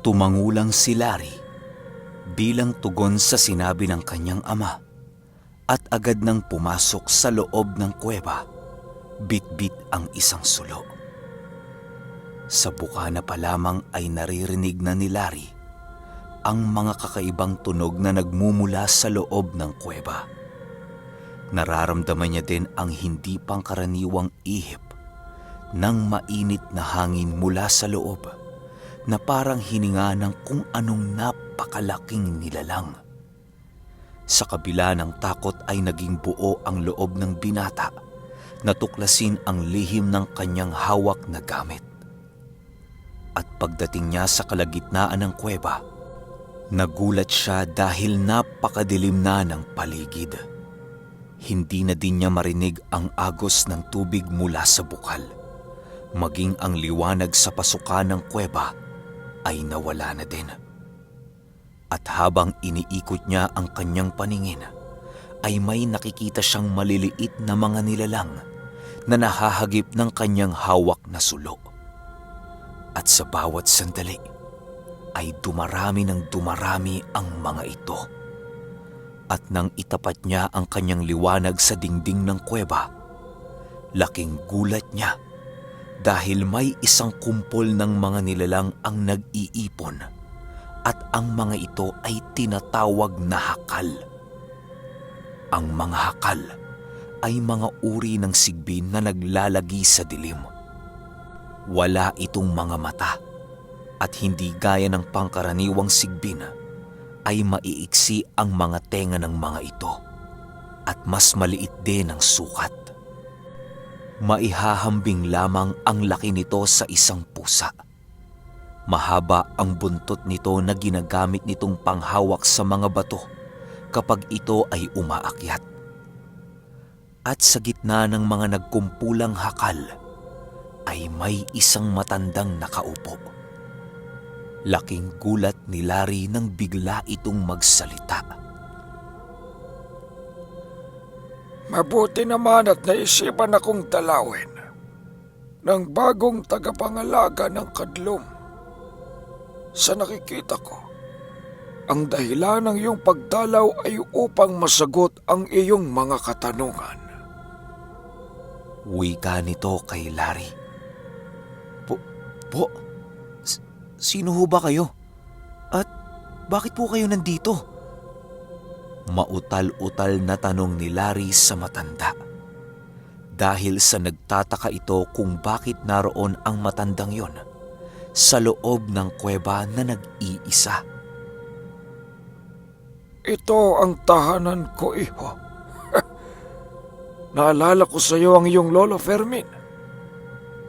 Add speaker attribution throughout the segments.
Speaker 1: Tumangulang si Larry bilang tugon sa sinabi ng kanyang ama at agad nang pumasok sa loob ng kuweba, bit-bit ang isang sulo. Sa bukana pa lamang ay naririnig na ni Larry ang mga kakaibang tunog na nagmumula sa loob ng kuweba. Nararamdaman niya din ang hindi pangkaraniwang ihip ng mainit na hangin mula sa loob na parang hininga ng kung anong napakalaking nilalang. Sa kabila ng takot ay naging buo ang loob ng binata na tuklasin ang lihim ng kanyang hawak na gamit. At pagdating niya sa kalagitnaan ng kuweba, nagulat siya dahil napakadilim na ng paligid. Hindi na din niya marinig ang agos ng tubig mula sa bukal. Maging ang liwanag sa pasukan ng kuweba ay nawala na din. At habang iniikot niya ang kanyang paningin, ay may nakikita siyang maliliit na mga nilalang na nahahagip ng kanyang hawak na sulo. At sa bawat sandali, ay dumarami ng dumarami ang mga ito. At nang itapat niya ang kanyang liwanag sa dingding ng kuweba, laking gulat niya dahil may isang kumpol ng mga nilalang ang nag-iipon at ang mga ito ay tinatawag na hakal. Ang mga hakal ay mga uri ng sigbin na naglalagi sa dilim. Wala itong mga mata at hindi gaya ng pangkaraniwang sigbin ay maiiksi ang mga tenga ng mga ito at mas maliit din ang sukat. Maihahambing lamang ang laki nito sa isang pusa. Mahaba ang buntot nito na ginagamit nitong panghawak sa mga bato kapag ito ay umaakyat. At sa gitna ng mga nagkumpulang hakal ay may isang matandang nakaupo. Laking gulat ni Larry nang bigla itong magsalita.
Speaker 2: Mabuti naman at naisipan akong dalawin ng bagong tagapangalaga ng kadlom. Sa nakikita ko, ang dahilan ng iyong pagdalaw ay upang masagot ang iyong mga katanungan.
Speaker 1: Wika nito kay Larry. Po, sino ho ba kayo? At bakit po kayo nandito? Mautal-utal na tanong ni Larry sa matanda. Dahil sa nagtataka ito kung bakit naroon ang matandang yon sa loob ng kuweba na nag-iisa.
Speaker 2: Ito ang tahanan ko, iho. Naalala ko sa iyo ang iyong lolo Fermin.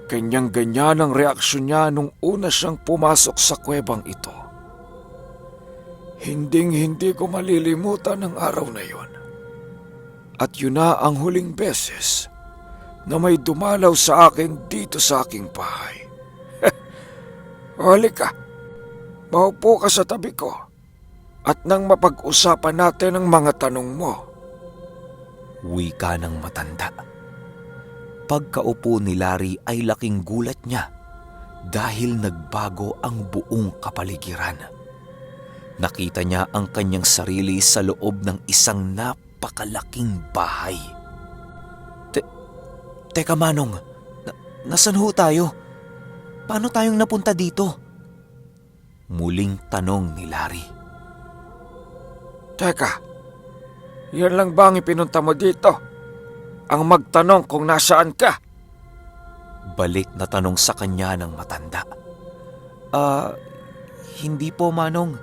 Speaker 2: Ganyan-ganyan ang reaksyon niya nung una siyang pumasok sa kuwebang ito. Hinding-hindi ko malilimutan ang araw na yon. At yun na ang huling beses na may dumalaw sa akin dito sa aking bahay. Halika, maupo ka sa tabi ko at nang mapag-usapan natin ang mga tanong mo.
Speaker 1: Wika ng matanda. Pagkaupo ni Larry ay laking gulat niya dahil nagbago ang buong kapaligiran. Nakita niya ang kanyang sarili sa loob ng isang napakalaking bahay. Teka Manong, nasan ho tayo? Paano tayong napunta dito? Muling tanong ni Larry.
Speaker 2: Teka, yan lang ba ang ipinunta mo dito? Ang magtanong kung nasaan ka?
Speaker 1: Balik na tanong sa kanya ng matanda. Hindi po Manong.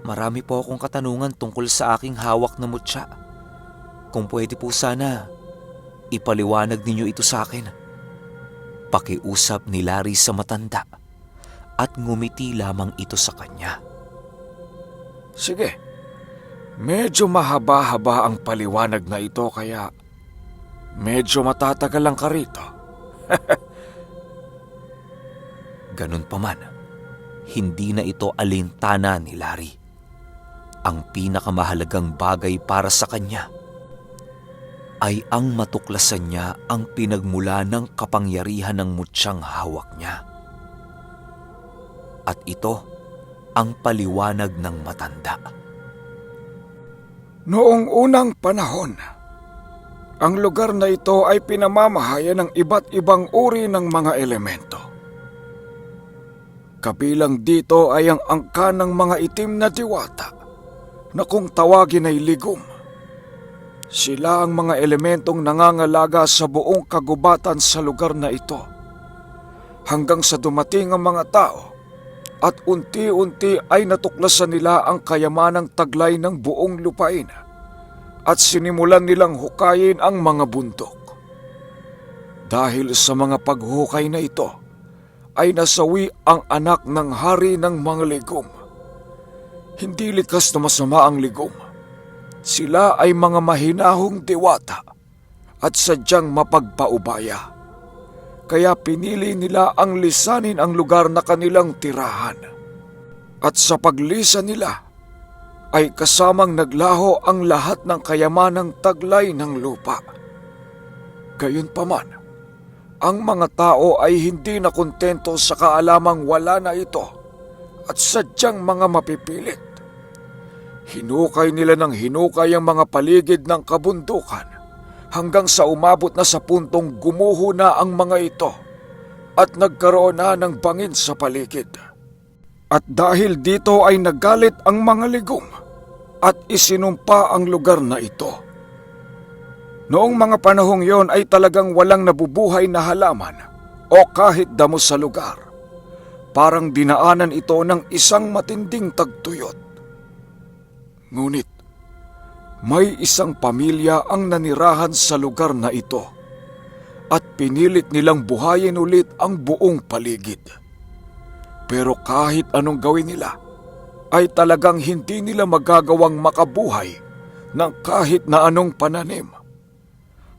Speaker 1: Marami po akong katanungan tungkol sa aking hawak na mutya. Kung pwede po sana, ipaliwanag ninyo ito sa akin. Pakiusap ni Larry sa matanda at ngumiti lamang ito sa kanya.
Speaker 2: Sige, medyo mahaba-haba ang paliwanag na ito kaya medyo matatagal lang ka rito.
Speaker 1: Ganun pa man, hindi na ito alintana ni Larry. Ang pinakamahalagang bagay para sa kanya ay ang matuklasan niya ang pinagmula ng kapangyarihan ng mutsyang hawak niya. At ito ang paliwanag ng matanda.
Speaker 2: Noong unang panahon, ang lugar na ito ay pinamamahayan ng iba't ibang uri ng mga elemento. Kabilang dito ay ang angka ng mga itim na diwata na kung tawagin ay ligum. Sila ang mga elementong nangangalaga sa buong kagubatan sa lugar na ito hanggang sa dumating ang mga tao at unti-unti ay natuklasan nila ang kayamanang taglay ng buong lupain at sinimulan nilang hukayin ang mga bundok. Dahil sa mga paghukay na ito, ay nasawi ang anak ng hari ng mga ligum. Hindi likas na masama ang ligum. Sila ay mga mahinahong diwata at sadyang mapagpaubaya. Kaya pinili nila ang lisanin ang lugar na kanilang tirahan. At sa paglisan nila, ay kasamang naglaho ang lahat ng kayamanang taglay ng lupa. Gayunpaman, ang mga tao ay hindi nakontento sa kaalamang wala na ito at sadyang mga mapipilit. Hinukay nila ng hinukay ang mga paligid ng kabundukan hanggang sa umabot na sa puntong gumuho na ang mga ito at nagkaroon na ng bangin sa paligid. At dahil dito ay nagalit ang mga ligum at isinumpa ang lugar na ito. Noong mga panahong yon ay talagang walang nabubuhay na halaman o kahit damo sa lugar. Parang dinaanan ito ng isang matinding tagtuyot. Ngunit, may isang pamilya ang nanirahan sa lugar na ito at pinilit nilang buhayin ulit ang buong paligid. Pero kahit anong gawin nila, ay talagang hindi nila magagawang makabuhay ng kahit na anong pananim.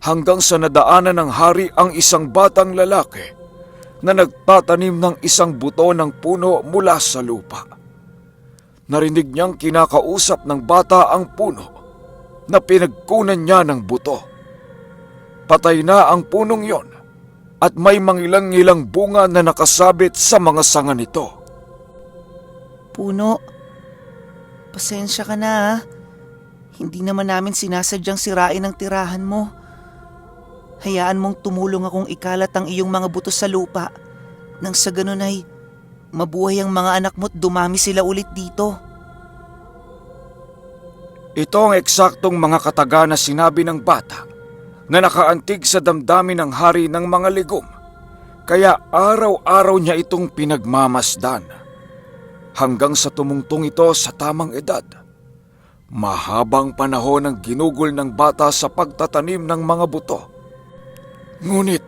Speaker 2: Hanggang sa nadaanan ng hari ang isang batang lalaki na nagtatanim ng isang buto ng puno mula sa lupa. Narinig niyang kinakausap ng bata ang puno na pinagkunan niya ng buto. Patay na ang punong yon at may mangilang-ngilang bunga na nakasabit sa mga sanga nito.
Speaker 3: Puno, pasensya ka na ha. Hindi naman namin sinasadyang sirain ang tirahan mo. Hayaan mong tumulong akong ikalat ang iyong mga buto sa lupa. Nang sa ganun ay mabuhay ang mga anak mo't dumami sila ulit dito.
Speaker 2: Ito ang eksaktong mga kataga na sinabi ng bata na nakaantig sa damdamin ng hari ng mga ligum. Kaya araw-araw niya itong pinagmamasdan. Hanggang sa tumungtong ito sa tamang edad. Mahabang panahon ang ginugol ng bata sa pagtatanim ng mga buto. Ngunit,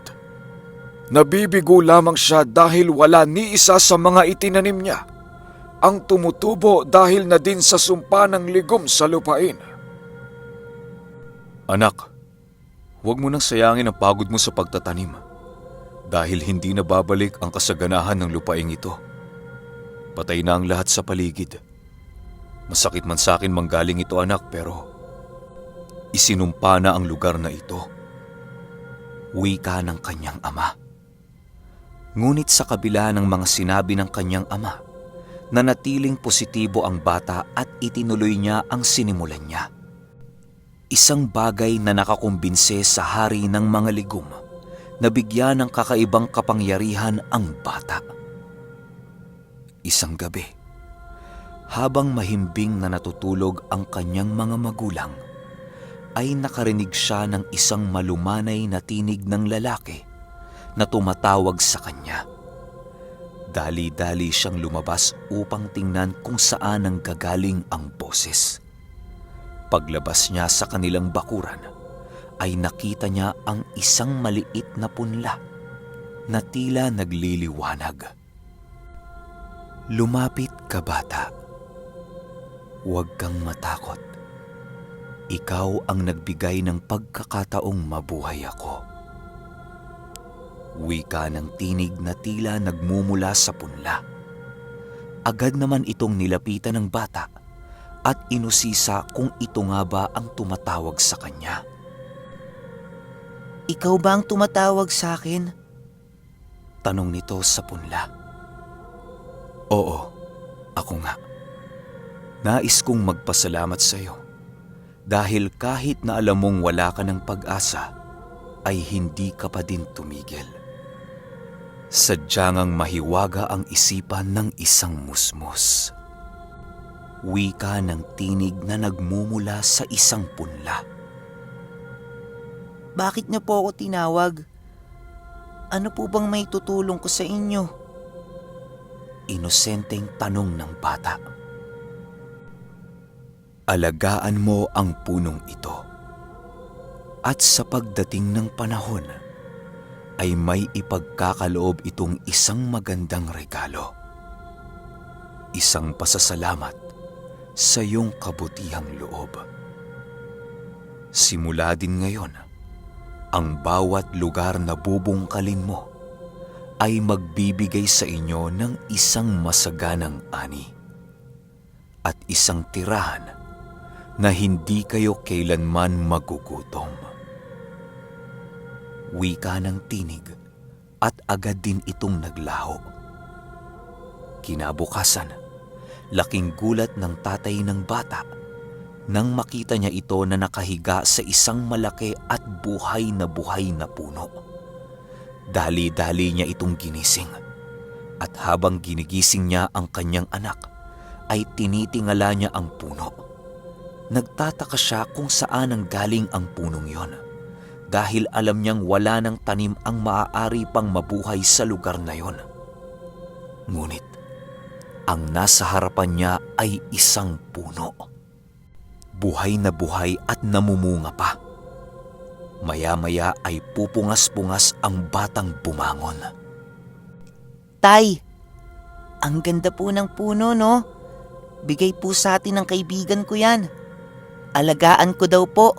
Speaker 2: nabibigo lamang siya dahil wala ni isa sa mga itinanim niya ang tumutubo dahil na din sa sumpa ng ligum sa lupain.
Speaker 1: Anak, huwag mo nang sayangin ang pagod mo sa pagtatanim dahil hindi na babalik ang kasaganahan ng lupaing ito. Patay na ang lahat sa paligid. Masakit man sa akin manggaling ito, anak, pero isinumpa na ang lugar na ito. Wika ng kanyang ama. Ngunit sa kabila ng mga sinabi ng kanyang ama, nanatiling positibo ang bata at itinuloy niya ang sinimulan niya. Isang bagay na nakakumbinse sa hari ng mga ligum na bigyan ng kakaibang kapangyarihan ang bata. Isang gabi, habang mahimbing na natutulog ang kanyang mga magulang, ay nakarinig siya ng isang malumanay na tinig ng lalaki na tumatawag sa kanya. Dali-dali siyang lumabas upang tingnan kung saan ang gagaling ang boses. Paglabas niya sa kanilang bakuran, ay nakita niya ang isang maliit na punla na tila nagliliwanag. Lumapit ka, bata. Huwag kang matakot. Ikaw ang nagbigay ng pagkakataong mabuhay ako. Wika ng tinig na tila nagmumula sa punla. Agad naman itong nilapitan ng bata at inusisa kung ito nga ba ang tumatawag sa kanya.
Speaker 3: Ikaw ba ang tumatawag sa akin?
Speaker 1: Tanong nito sa punla. Oo, Ako nga, nais kong magpasalamat sa iyo dahil kahit na alam mong wala ka ng pag-asa, ay hindi ka pa din tumigil. Sadyang ang mahiwaga ang isipan ng isang musmos. Wika ng tinig na nagmumula sa isang punla.
Speaker 3: Bakit niyo po ako tinawag? Ano po bang may tutulong ko sa inyo?
Speaker 1: Inosenteng tanong ng bata. Alagaan mo ang punong ito. At sa pagdating ng panahon, ay may ipagkakaloob itong isang magandang regalo. Isang pasasalamat sa iyong kabutihang loob. Simula din ngayon, ang bawat lugar na bubungkalin mo ay magbibigay sa inyo ng isang masaganang ani at isang tirahan na hindi kayo kailanman magugutom. Wika ng tinig at agad din itong naglaho. Kinabukasan, laking gulat ng tatay ng bata nang makita niya ito na nakahiga sa isang malaki at buhay na puno. Dali-dali niya itong ginising at habang ginigising niya ang kanyang anak ay tinitingala niya ang puno. Nagtataka siya kung saan ang galing ang punong yon dahil alam niyang wala ng tanim ang maaari pang mabuhay sa lugar na yon. Ngunit ang nasa harapan niya ay isang puno. Buhay na buhay at namumunga pa. Maya-maya ay pupungas-pungas ang batang bumangon.
Speaker 3: Tay, ang ganda po ng puno, no? Bigay po sa atin ng kaibigan ko yan. Alagaan ko daw po.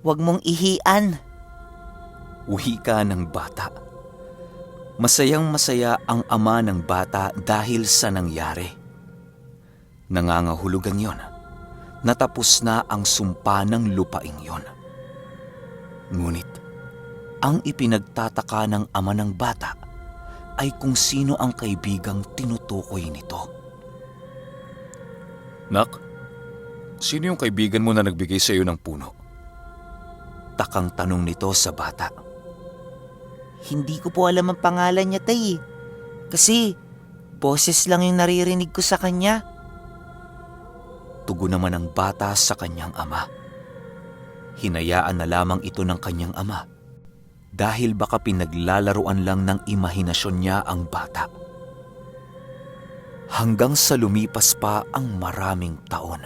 Speaker 3: Huwag mong ihian.
Speaker 1: Wika ng bata. Masayang-masaya ang ama ng bata dahil sa nangyari. Nangangahulugan yon. Natapos na ang sumpa ng lupaing yon. Ngunit, ang ipinagtataka ng ama ng bata ay kung sino ang kaibigang tinutukoy nito. Nak, sino yung kaibigan mo na nagbigay sa iyo ng puno? Takang tanong nito sa bata.
Speaker 3: Hindi ko po alam ang pangalan niya, tay. Kasi, boses lang yung naririnig ko sa kanya.
Speaker 1: Tugon naman ang bata sa kanyang ama. Hinayaan na lamang ito ng kanyang ama dahil baka pinaglalaruan lang ng imahinasyon niya ang bata. Hanggang sa lumipas pa ang maraming taon,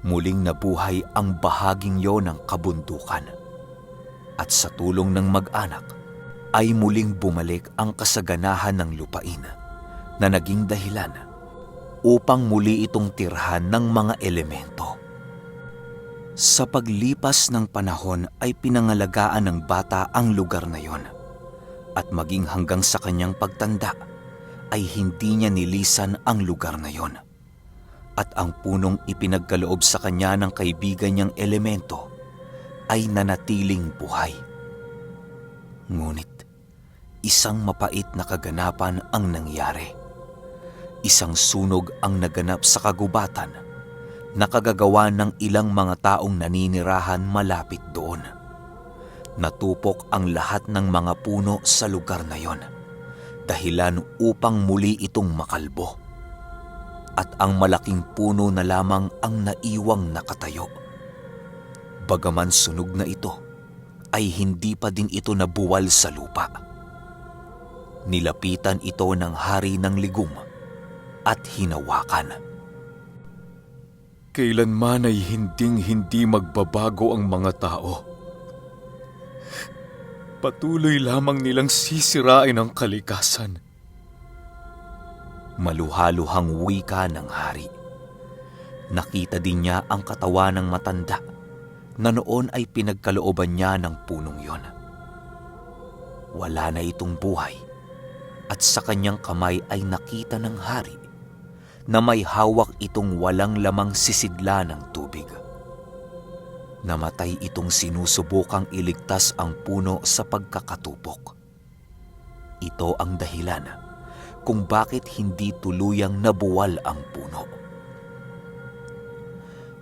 Speaker 1: muling nabuhay ang bahaging yon ng kabundukan at sa tulong ng mag-anak ay muling bumalik ang kasaganahan ng lupain na naging dahilan upang muli itong tirhan ng mga elemento. Sa paglipas ng panahon ay pinangalagaan ng bata ang lugar na yon at maging hanggang sa kanyang pagtanda ay hindi niya nilisan ang lugar na yon. At ang punong ipinagkaloob sa kanya ng kaibigan niyang elemento ay nanatiling buhay. Ngunit, isang mapait na kaganapan ang nangyari. Isang sunog ang naganap sa kagubatan na kagagawa ng ilang mga taong naninirahan malapit doon. Natupok ang lahat ng mga puno sa lugar na yon, dahilan upang muli itong makalbo. At ang malaking puno na lamang ang naiwang nakatayo. Bagaman sunog na ito, ay hindi pa din ito nabuwal sa lupa. Nilapitan ito ng hari ng ligum at hinawakan. Kailanman ay hinding-hindi magbabago ang mga tao. Patuloy lamang nilang sisirain ang kalikasan. Maluhaluhang wika ng hari. Nakita din niya ang katawan ng matanda na noon ay pinagkalooban niya ng punong yon. Wala na itong buhay at sa kanyang kamay ay nakita ng hari na may hawak itong walang lamang sisidla ng tubig. Namatay itong sinusubukang iligtas ang puno sa pagkakatupok. Ito ang dahilan kung bakit hindi tuluyang nabuwal ang puno.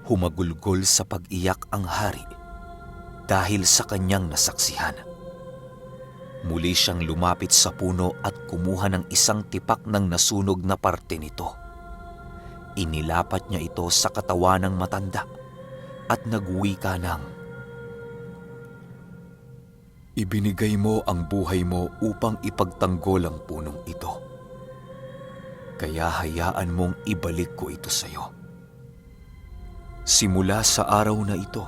Speaker 1: Humagulgol sa pag-iyak ang hari dahil sa kanyang nasaksihan. Muli siyang lumapit sa puno at kumuha ng isang tipak ng nasunog na parte nito. Inilapat niya ito sa katawan ng matanda at nagwika ng, "Ibinigay mo ang buhay mo upang ipagtanggol ang punong ito. Kaya hayaan mong ibalik ko ito sa iyo. Simula sa araw na ito,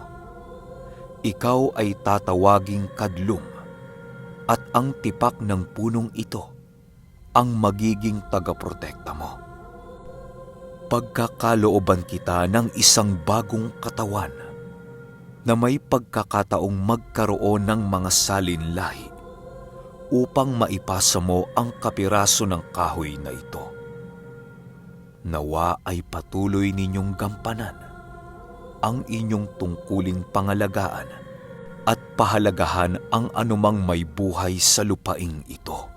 Speaker 1: ikaw ay tatawaging Kadlum at ang tipak ng punong ito ang magiging tagaprotekta mo. Pagkakalooban kita ng isang bagong katawan na may pagkakataong magkaroon ng mga salinlahi upang maipasa mo ang kapiraso ng kahoy na ito. Nawa ay patuloy ninyong gampanan ang inyong tungkuling pangalagaan at pahalagahan ang anumang may buhay sa lupaing ito."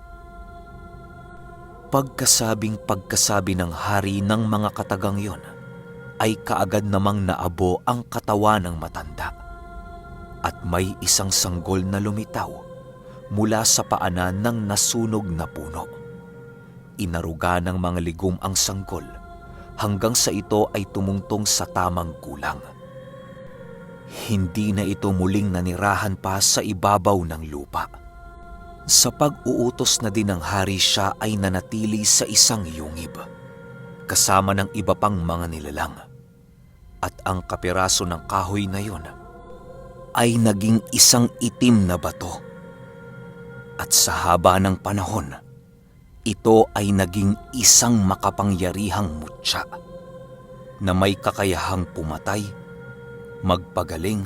Speaker 1: Pagkasabi ng hari ng mga katagang yon, ay kaagad namang naabo ang katawan ng matanda at may isang sanggol na lumitaw mula sa paanan ng nasunog na puno. Inaruga ng mga ligum ang sanggol hanggang sa ito ay tumungtong sa tamang kulang. Hindi na ito muling nanirahan pa sa ibabaw ng lupa. Sa pag-uutos na din ng hari, siya ay nanatili sa isang yungib, kasama ng iba pang mga nilalang. At ang kapiraso ng kahoy na yon ay naging isang itim na bato. At sa haba ng panahon, ito ay naging isang makapangyarihang mutya na may kakayahang pumatay, magpagaling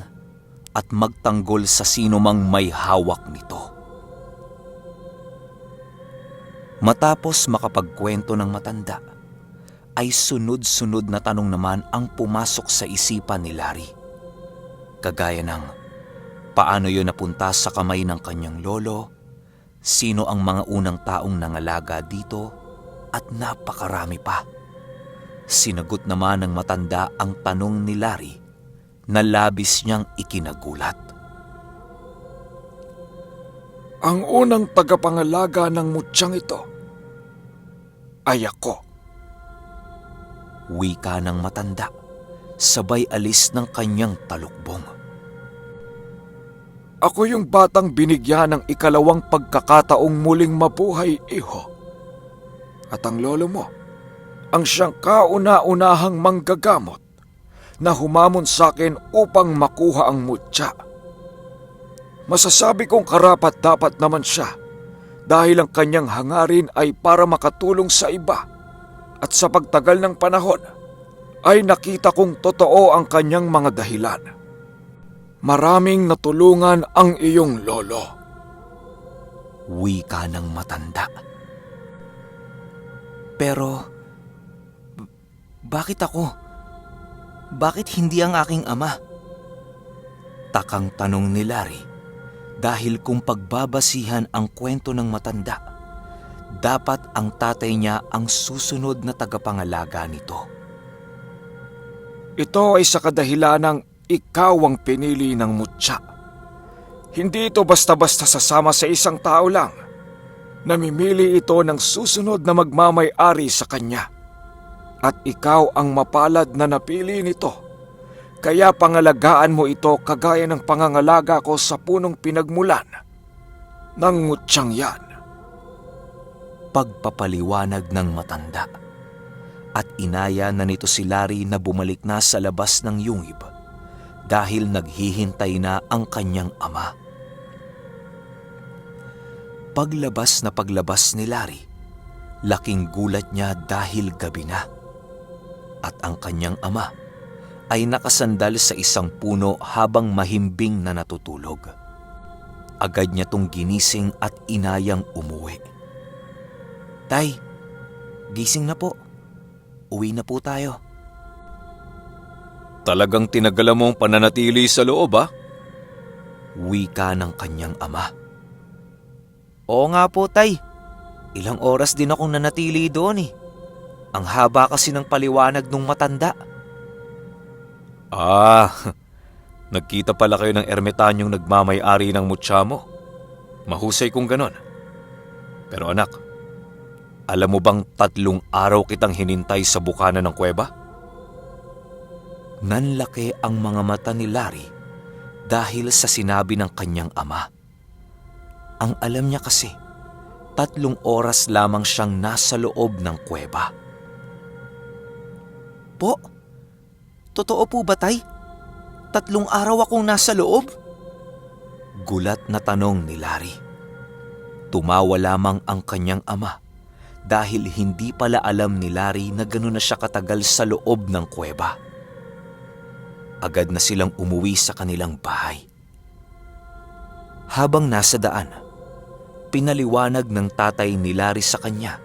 Speaker 1: at magtanggol sa sinumang may hawak nito. Matapos makapagkwento ng matanda, ay sunod-sunod na tanong naman ang pumasok sa isipan ni Larry. Kagaya ng, paano yun napunta sa kamay ng kanyang lolo, sino ang mga unang taong nangalaga dito, at napakarami pa. Sinagot naman ng matanda ang tanong ni Larry na labis niyang ikinagulat.
Speaker 2: Ang unang tagapangalaga ng mutyang ito ay ako.
Speaker 1: Wika ng matanda, sabay alis ng kanyang talukbong.
Speaker 2: Ako yung batang binigyan ng ikalawang pagkakataong muling mabuhay, iho. At ang lolo mo, ang siyang kauna-unahang manggagamot na humamon sa akin upang makuha ang mutya. Masasabi kong karapat-dapat naman siya dahil ang kanyang hangarin ay para makatulong sa iba, at sa pagtagal ng panahon ay nakita kong totoo ang kanyang mga dahilan. Maraming natulungan ang iyong lolo.
Speaker 1: Wika ng matanda. Pero, bakit ako? Bakit hindi ang aking ama? Takang tanong ni Larry dahil kung pagbabasihan ang kwento ng matanda, dapat ang tatay niya ang susunod na tagapangalaga nito.
Speaker 2: Ito ay sa kadahilanang ikaw ang pinili ng mutya. Hindi ito basta-basta sasama sa isang tao lang. Namimili ito ng susunod na magmamay-ari sa kanya. At ikaw ang mapalad na napili nito. Kaya pangalagaan mo ito kagaya ng pangangalaga ko sa punong pinagmulan ng mutyang yan.
Speaker 1: Pagpapaliwanag ng matanda, at inaya na nito si Larry na bumalik na sa labas ng yungib dahil naghihintay na ang kanyang ama. Paglabas ni Larry, laking gulat niya dahil gabi na, at ang kanyang ama ay nakasandal sa isang puno habang mahimbing na natutulog. Agad niya tong ginising at inayang umuwi. "Tay, gising na po. Uwi na po tayo."
Speaker 2: Talagang tinagalan mong pananatili sa loob, ha?
Speaker 1: Wika ng kanyang ama.
Speaker 3: Oo nga po, tay.
Speaker 1: Ilang oras din akong nanatili doon eh. Ang haba kasi ng paliwanag nung matanda. Ah, nagkita pala kayo ng ermitanyong nagmamay-ari ng mutya mo. Mahusay kung ganon. Pero anak, alam mo bang 3 araw kitang hinintay sa bukana ng kuweba? Nanlaki ang mga mata ni Larry dahil sa sinabi ng kanyang ama. Ang alam niya kasi, 3 oras lamang siyang nasa loob ng kuweba.
Speaker 3: Po? Totoo po ba, Tay? 3 araw akong nasa loob?
Speaker 1: Gulat na tanong ni Larry. Tumawa lamang ang kanyang ama dahil hindi pala alam ni Larry na gano'n na siya katagal sa loob ng kuweba. Agad na silang umuwi sa kanilang bahay. Habang nasa daan, pinaliwanag ng tatay ni Larry sa kanya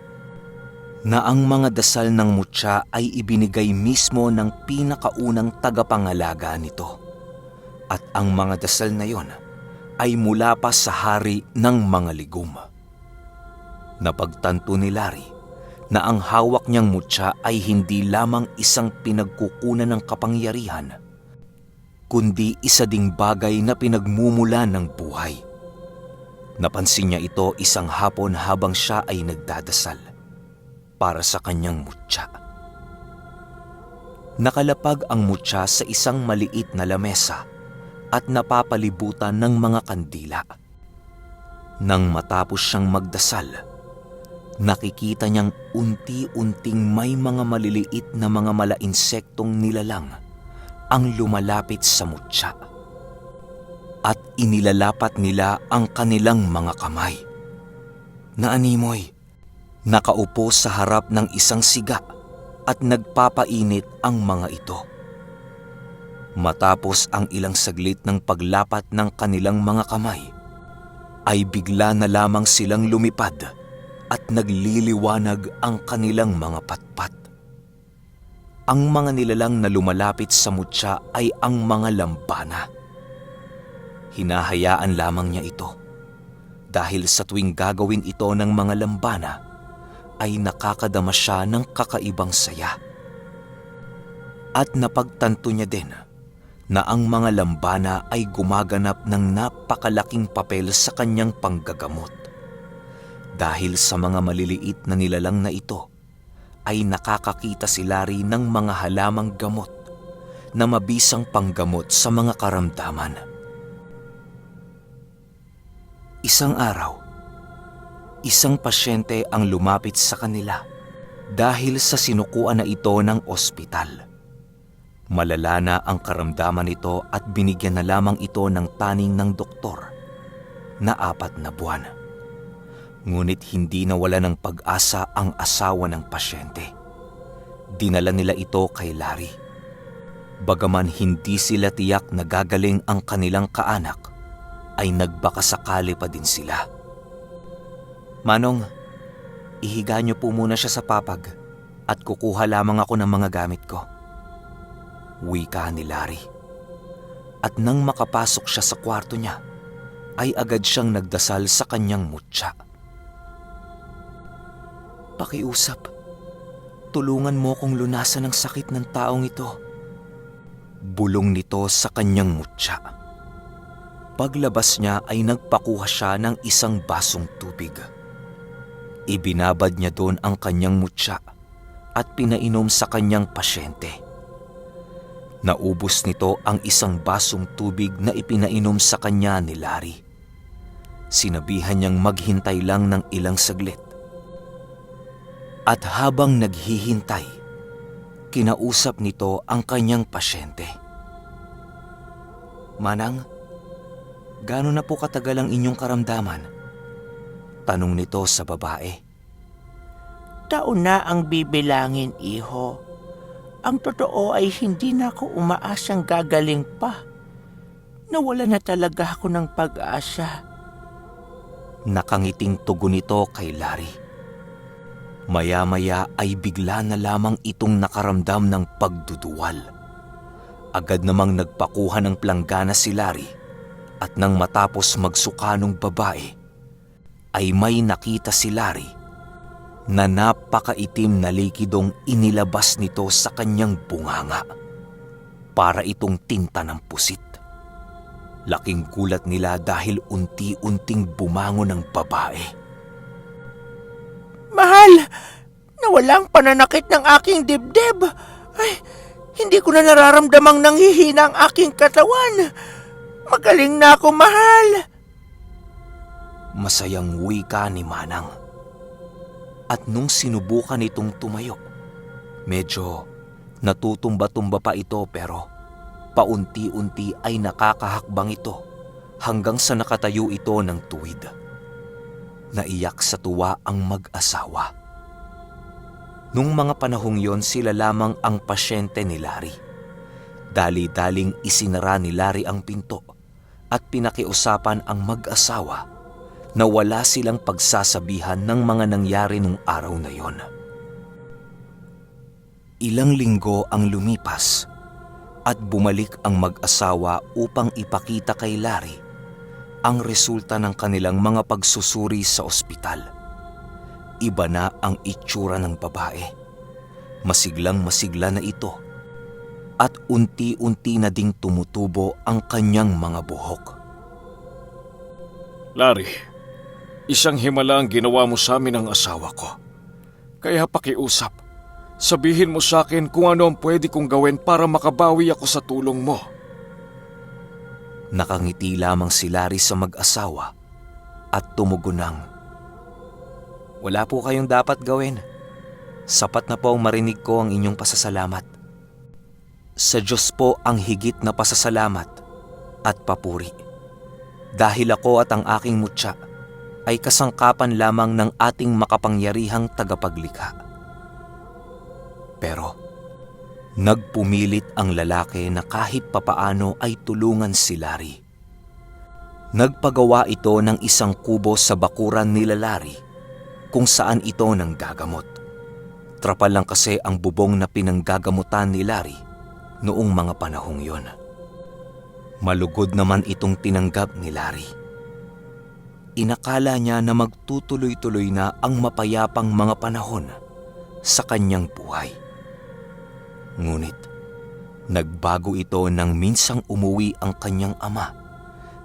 Speaker 1: na ang mga dasal ng mutya ay ibinigay mismo ng pinakaunang tagapangalaga nito. At ang mga dasal na yon ay mula pa sa hari ng mga ligum. Napagtanto ni Larry na ang hawak niyang mutya ay hindi lamang isang pinagkukunan ng kapangyarihan, kundi isa ding bagay na pinagmumulan ng buhay. Napansin niya ito isang hapon habang siya ay nagdadasal para sa kanyang mutya. Nakalapag ang mutya sa isang maliit na lamesa at napapalibutan ng mga kandila. Nang matapos siyang magdasal, nakikita niyang unti-unting may mga maliliit na mga mala-insektong nilalang ang lumalapit sa mutya. At inilalapat nila ang kanilang mga kamay. Naanimoy, nakaupo sa harap ng isang siga at nagpapainit ang mga ito. Matapos ang ilang saglit ng paglapat ng kanilang mga kamay, ay bigla na lamang silang lumipad at nagliliwanag ang kanilang mga patpat. Ang mga nilalang na lumalapit sa mutya ay ang mga lambana. Hinahayaan lamang niya ito dahil sa tuwing gagawin ito ng mga lambana ay nakakadama siya ng kakaibang saya. At napagtanto niya din na ang mga lambana ay gumaganap ng napakalaking papel sa kanyang panggagamot. Dahil sa mga maliliit na nilalang na ito, ay nakakakita si Larry ng mga halamang gamot na mabisang panggamot sa mga karamdaman. Isang araw, isang pasyente ang lumapit sa kanila dahil sa sinukuan na ito ng ospital. Malala na ang karamdaman nito at binigyan na lamang ito ng taning ng doktor na 4 na buwan. Ngunit hindi nawala ng pag-asa ang asawa ng pasyente. Dinala nila ito kay Larry. Bagaman hindi sila tiyak na gagaling ang kanilang kaanak, ay nagbakasakali pa din sila. Manong, ihiga niyo po muna siya sa papag at kukuha lamang ako ng mga gamit ko. Wika ni Larry. At nang makapasok siya sa kwarto niya, ay agad siyang nagdasal sa kanyang mutya. Pakiusap, tulungan mo kong lunasan ang sakit ng taong ito. Bulong nito sa kanyang mutya. Paglabas niya ay nagpakuha siya ng isang basong tubig. Ibinabad niya doon ang kanyang mutya at pinainom sa kanyang pasyente. Naubos nito ang isang basong tubig na ipinainom sa kanya ni Larry. Sinabihan niyang maghintay lang ng ilang saglit. At habang naghihintay, kinausap nito ang kanyang pasyente. Manang, gaano na po katagal ang inyong karamdaman? Tanong nito sa babae.
Speaker 4: Taon na ang bibilangin, iho. Ang totoo ay hindi na ako umaasang gagaling pa. Nawala na talaga ako ng pag-asa.
Speaker 1: Nakangiting tugon nito kay Larry. Maya-maya ay bigla na lamang itong nakaramdam ng pagduduwal. Agad namang nagpakuha ng planggana si Larry at nang matapos magsuka ng babae, ay may nakita si Larry na napakaitim na likidong inilabas nito sa kanyang bunganga. Para itong tinta ng pusit. Laking gulat nila dahil unti-unting bumangon ang babae.
Speaker 4: Mahal! Nawala ang pananakit ng aking dibdib. Ay, hindi ko na nararamdamang nanghihina ang aking katawan. Magaling na ako, mahal.
Speaker 1: Masayang wika ni Manang. At nung sinubukan itong tumayo, medyo natutumba-tumba pa ito pero paunti-unti ay nakakahakbang ito hanggang sa nakatayo ito ng tuwid. Naiyak sa tuwa ang mag-asawa. Nung mga panahong yon sila lamang ang pasyente ni Larry. Dali-daling isinara ni Larry ang pinto at pinakiusapan ang mag-asawa na wala silang pagsasabihan ng mga nangyari nung araw na yon. Ilang linggo ang lumipas at bumalik ang mag-asawa upang ipakita kay Larry ang resulta ng kanilang mga pagsusuri sa ospital. Iba na ang itsura ng babae. Masiglang-masigla na ito at unti-unti na ding tumutubo ang kanyang mga buhok.
Speaker 2: Larry, isang himala ang ginawa mo sa amin ng asawa ko. Kaya pakiusap, sabihin mo sa akin kung ano ang pwede kong gawin para makabawi ako sa tulong mo.
Speaker 1: Nakangiti lamang si Larry sa mag-asawa at tumugon ng, "Wala po kayong dapat gawin. Sapat na po ang marinig ko ang inyong pasasalamat. Sa Diyos po ang higit na pasasalamat at papuri. Dahil ako at ang aking mutya ay kasangkapan lamang ng ating makapangyarihang tagapaglikha." Pero nagpumilit ang lalaki na kahit papaano ay tulungan si Larry. Nagpagawa ito ng isang kubo sa bakuran nila Larry kung saan ito nanggagamot. Trapal lang kasi ang bubong na pinanggagamutan ni Larry noong mga panahong yon. Malugod naman itong tinanggap ni Larry. Inakala niya na magtutuloy-tuloy na ang mapayapang mga panahon sa kanyang buhay. Ngunit nagbago ito nang minsang umuwi ang kanyang ama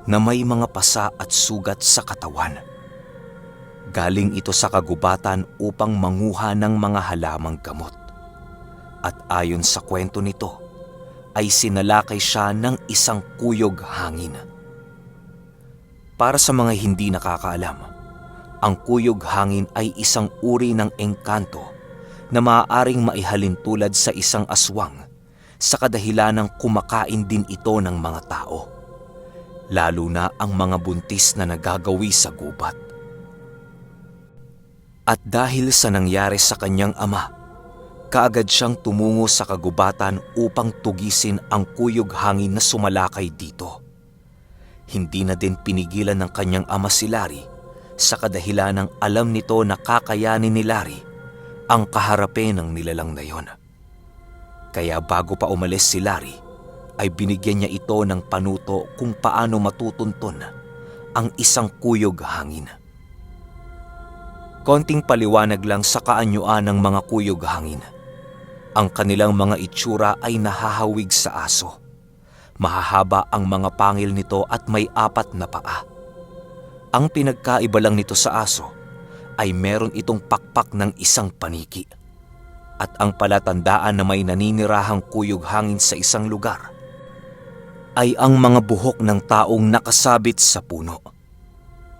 Speaker 1: na may mga pasa at sugat sa katawan. Galing ito sa kagubatan upang manguha ng mga halamang gamot. At ayon sa kwento nito, ay sinalakay siya ng isang kuyog hangin. Para sa mga hindi nakakaalam, ang kuyog hangin ay isang uri ng engkanto na maaaring maihalin tulad sa isang aswang sa kadahilanang kumakain din ito ng mga tao, lalo na ang mga buntis na nagagawi sa gubat. At dahil sa nangyari sa kanyang ama, kaagad siyang tumungo sa kagubatan upang tugisin ang kuyog hangin na sumalakay dito. Hindi na din pinigilan ng kanyang ama si Larry sa kadahilanang alam nito na kakayanin ni Larry ang kaharapin ng nilalang na yon. Kaya bago pa umalis si Larry, ay binigyan niya ito ng panuto kung paano matutunton ang isang kuyog hangin. Konting paliwanag lang sa kaanyuan ng mga kuyog hangin. Ang kanilang mga itsura ay nahahawig sa aso. Mahahaba ang mga pangil nito at may 4 na paa. Ang pinagkaiba lang nito sa aso ay meron itong pakpak ng isang paniki. At ang palatandaan na may naninirahang kuyog hangin sa isang lugar ay ang mga buhok ng taong nakasabit sa puno.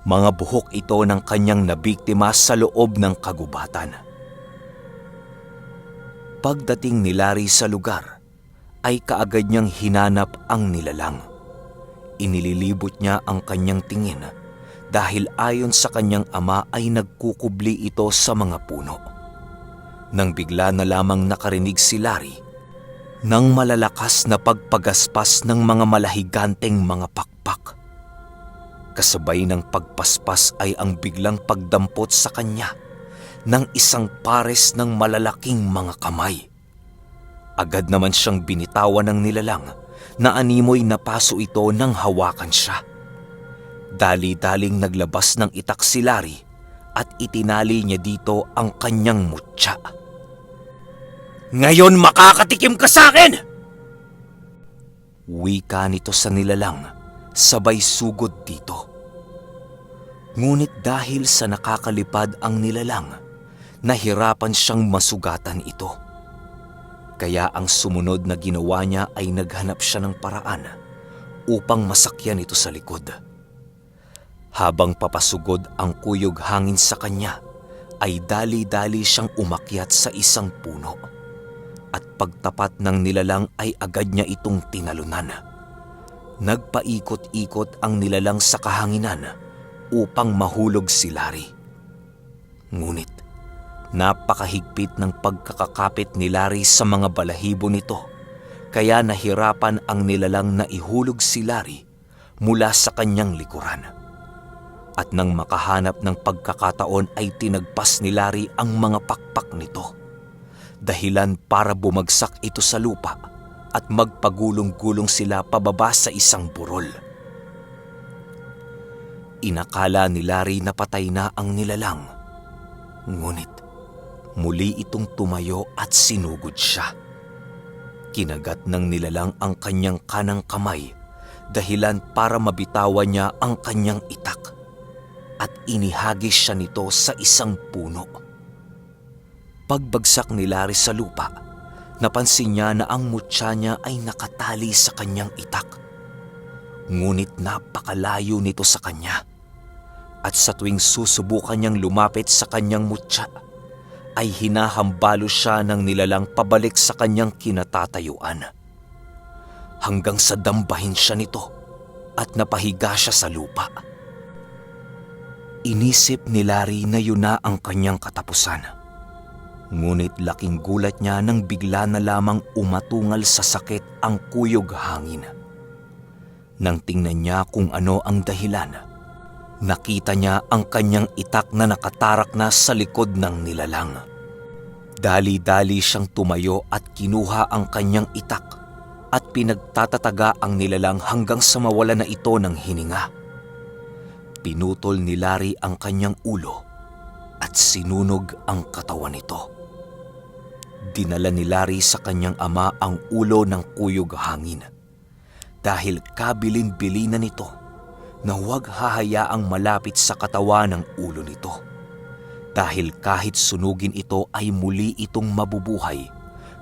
Speaker 1: Mga buhok ito ng kanyang nabiktima sa loob ng kagubatan. Pagdating ni Larry sa lugar, ay kaagad niyang hinanap ang nilalang. Inililibot niya ang kanyang tingin dahil ayon sa kanyang ama ay nagkukubli ito sa mga puno. Nang bigla na lamang nakarinig si Larry ng malalakas na pagpagaspas ng mga malahiganteng mga pakpak. Kasabay ng pagpaspas ay ang biglang pagdampot sa kanya ng isang pares ng malalaking mga kamay. Agad naman siyang binitawan ng nilalang na animoy napaso ito nang hawakan siya. Dali-daling naglabas ng itak si Larry at itinali niya dito ang kanyang mutya. "Ngayon makakatikim ka sa akin!" Wika nito sa nilalang, sabay sugod dito. Ngunit dahil sa nakakalipad ang nilalang, nahirapan siyang masugatan ito. Kaya ang sumunod na ginawa niya ay naghanap siya ng paraan upang masakyan ito sa likod. Habang papasugod ang kuyog hangin sa kanya, ay dali-dali siyang umakyat sa isang puno. At pagtapat ng nilalang ay agad niya itong tinalunan. Nagpaikot-ikot ang nilalang sa kahanginan upang mahulog si Larry. Ngunit napakahigpit ng pagkakakapit ni Larry sa mga balahibo nito, kaya nahirapan ang nilalang na ihulog si Larry mula sa kanyang likuran. At nang makahanap ng pagkakataon ay tinagpas ni Larry ang mga pakpak nito, dahilan para bumagsak ito sa lupa at magpagulong-gulong sila pababa sa isang burol. Inakala ni Larry na patay na ang nilalang, ngunit muli itong tumayo at sinugod siya. Kinagat ng nilalang ang kanyang kanang kamay, dahilan para mabitawan niya ang kanyang itak, at inihagis siya nito sa isang puno. Pagbagsak ni Larry sa lupa, napansin niya na ang mutya niya ay nakatali sa kanyang itak. Ngunit napakalayo nito sa kanya. At sa tuwing susubukan niyang lumapit sa kanyang mutya, ay hinahambalo siya ng nilalang pabalik sa kanyang kinatatayuan. Hanggang sa dambahin siya nito at napahiga siya sa lupa. Inisip ni Larry na yun na ang kanyang katapusan. Ngunit laking gulat niya nang bigla na lamang umatungal sa sakit ang kuyog hangin. Nang tingnan niya kung ano ang dahilan, nakita niya ang kanyang itak na nakatarak na sa likod ng nilalang. Dali-dali siyang tumayo at kinuha ang kanyang itak at pinagtatataga ang nilalang hanggang sa mawala na ito ng hininga. Pinutol ni Larry ang kanyang ulo at sinunog ang katawan nito. Dinala ni Larry sa kanyang ama ang ulo ng kuyog hangin dahil kabilin-bilinan nito na huwag hahayaang malapit sa katawan ng ulo nito, dahil kahit sunugin ito ay muli itong mabubuhay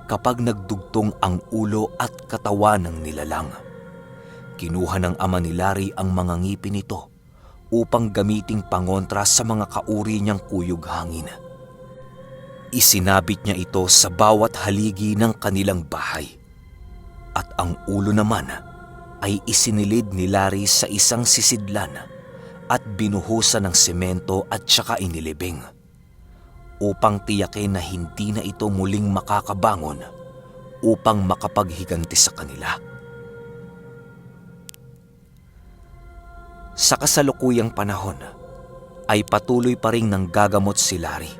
Speaker 1: kapag nagdugtong ang ulo at katawan ng nilalang. Kinuha ng ama ni Larry ang mga ngipin nito upang gamiting pangontra sa mga kauri niyang kuyog hangin. Isinabit niya ito sa bawat haligi ng kanilang bahay, at ang ulo naman ay isinilid ni Larry sa isang sisidlan at binuhusan ng semento at saka inilibing upang tiyakin na hindi na ito muling makakabangon upang makapaghiganti sa kanila. Sa kasalukuyang panahon ay patuloy pa ring nanggagamot si Larry.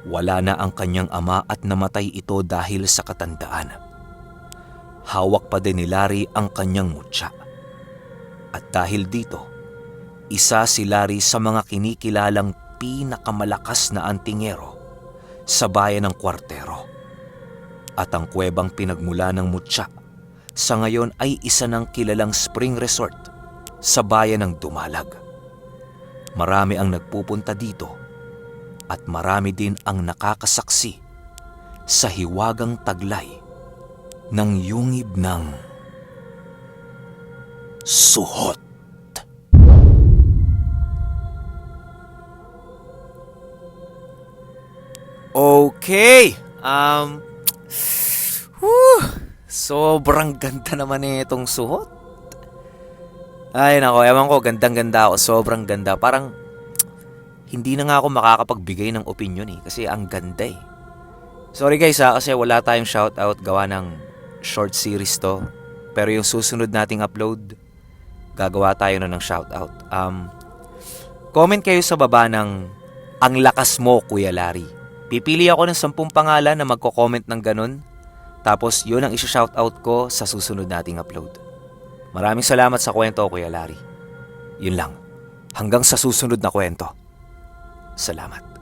Speaker 1: Wala na ang kanyang ama at namatay ito dahil sa katandaan. Hawak pa din ni Larry ang kanyang mutya. At dahil dito, isa si Larry sa mga kinikilalang pinakamalakas na antingero sa bayan ng Kwartero. At ang kuwebang pinagmula ng mutya sa ngayon ay isa ng kilalang spring resort sa bayan ng Dumalag. Marami ang nagpupunta dito at marami din ang nakakasaksi sa hiwagang taglay ng yungib ng suhot.
Speaker 3: Okay. Sobrang ganda naman itong suhot. Ay nako, ewan ko, gandang-ganda ako. Sobrang ganda. Parang hindi na nga ako makakapagbigay ng opinion kasi ang ganda eh. Sorry guys kasi wala tayong shoutout, gawa ng short series to. Pero yung susunod nating upload, gagawa tayo na ng shoutout. Comment kayo sa baba ng "Ang lakas mo, Kuya Larry." Pipili ako ng 10 pangalan na magko-comment ng ganun. Tapos yun ang isa-shoutout ko sa susunod nating upload. Maraming salamat sa kwento, Kuya Larry. Yun lang. Hanggang sa susunod na kwento.
Speaker 1: Salamat.